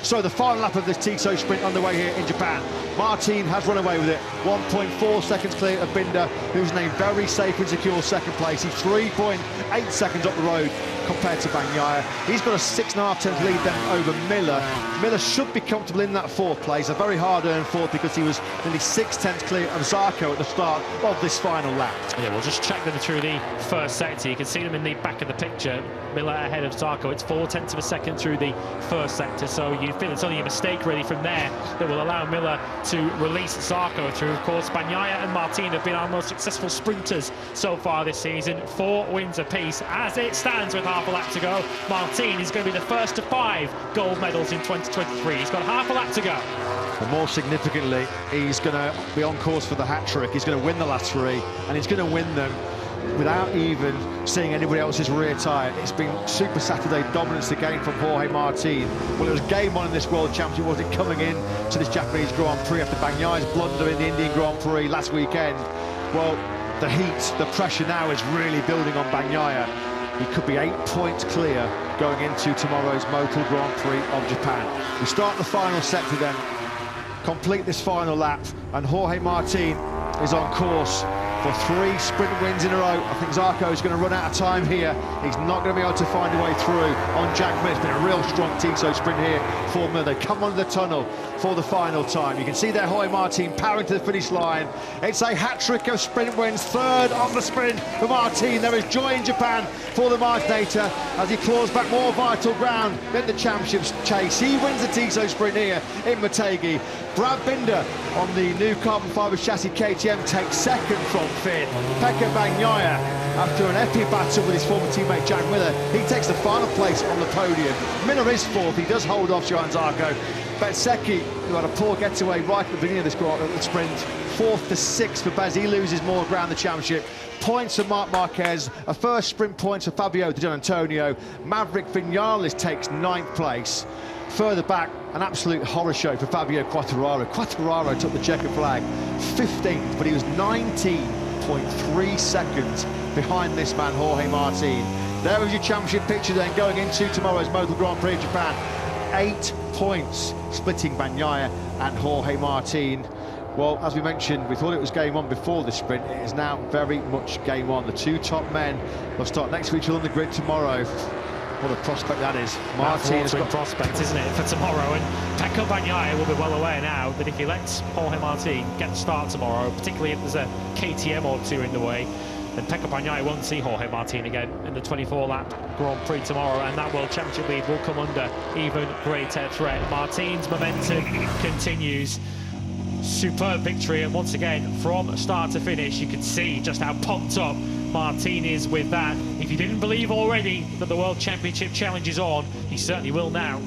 So the final lap of this Tissot sprint underway here in Japan. Martin has run away with it. 1.4 seconds clear of Binder, who's named very safe and secure second place. He's 3.8 seconds up the road compared to Bagnaia. He's got a 6.5 tenths lead then over Miller. Miller should be comfortable in that fourth place, a very hard-earned fourth, because he was nearly 6 tenths clear of Zarco at the start of this final lap. Yeah, we'll just check them through the first sector. You can see them in the back of the picture. Miller ahead of Zarco. It's 4 tenths of a second through the first sector, so you feel it's only a mistake really from there that will allow Miller to release Zarco through. Of course, Bagnaia and Martin have been our most successful sprinters so far this season. 4 wins apiece. As it stands with half a lap to go, Martin is going to be the first of 5 gold medals in 2023. He's got half a lap to go. But more significantly, he's going to be on course for the hat-trick. He's going to win the last 3, and he's going to win them without even seeing anybody else's rear tyre. It's been Super Saturday dominance again from Jorge Martin. Well, it was game on in this World Championship, wasn't it, coming in to this Japanese Grand Prix after Bagnaia's blunder in the Indian Grand Prix last weekend. Well, the heat, the pressure now is really building on Bagnaia. He could be 8 points clear going into tomorrow's Moto Grand Prix of Japan. We start the final sector then, complete this final lap, and Jorge Martin is on course for 3 sprint wins in a row. I think Zarco is going to run out of time here. He's not going to be able to find a way through on Jack Miller. It's been a real strong Tissot sprint here for Miller. They come under the tunnel for the final time. You can see there Jorge Martin powering to the finish line. It's a hat-trick of sprint wins, 3rd on the sprint for Martin. There is joy in Japan for the Martinator as he claws back more vital ground in the championship's chase. He wins the Tissot sprint here in Motegi. Brad Binder on the new carbon fibre chassis KTM takes 2nd from Finn. Pekka Bagnaia, after an epic battle with his former teammate Jack Miller, he takes the final place on the podium. Miller is 4th, he does hold off Johan Zarco. Bezzecchi, who had a poor getaway right at the beginning of this sprint, 4th to 6th for Bez. He loses more ground in the championship. Points for Marc Marquez, a first sprint points for Fabio Di Gianantonio. Maverick Vinales takes 9th place. Further back, an absolute horror show for Fabio Quartararo. Quartararo took the checker flag 15th, but he was 19.3 seconds behind this man, Jorge Martin. There was your championship picture then going into tomorrow's Moto Grand Prix of Japan. 8 points splitting Bagnaia and Jorge Martin. Well, as we mentioned, we thought it was game on before the sprint. It is now very much game on. The 2 top men will start next to each other on the grid tomorrow. What a prospect that is. Martin's got prospect, isn't it, for tomorrow? And Pecco Bagnaia will be well aware now that if he lets Jorge Martin get the start tomorrow, particularly if there's a KTM or 2 in the way, then Pecco Bagnaia won't see Jorge Martin again in the 24-lap Grand Prix tomorrow, and that World Championship lead will come under even greater threat. Martin's momentum continues. Superb victory, and once again, from start to finish, you can see just how pumped up Martin is with that. If you didn't believe already that the World Championship challenge is on, he certainly will now.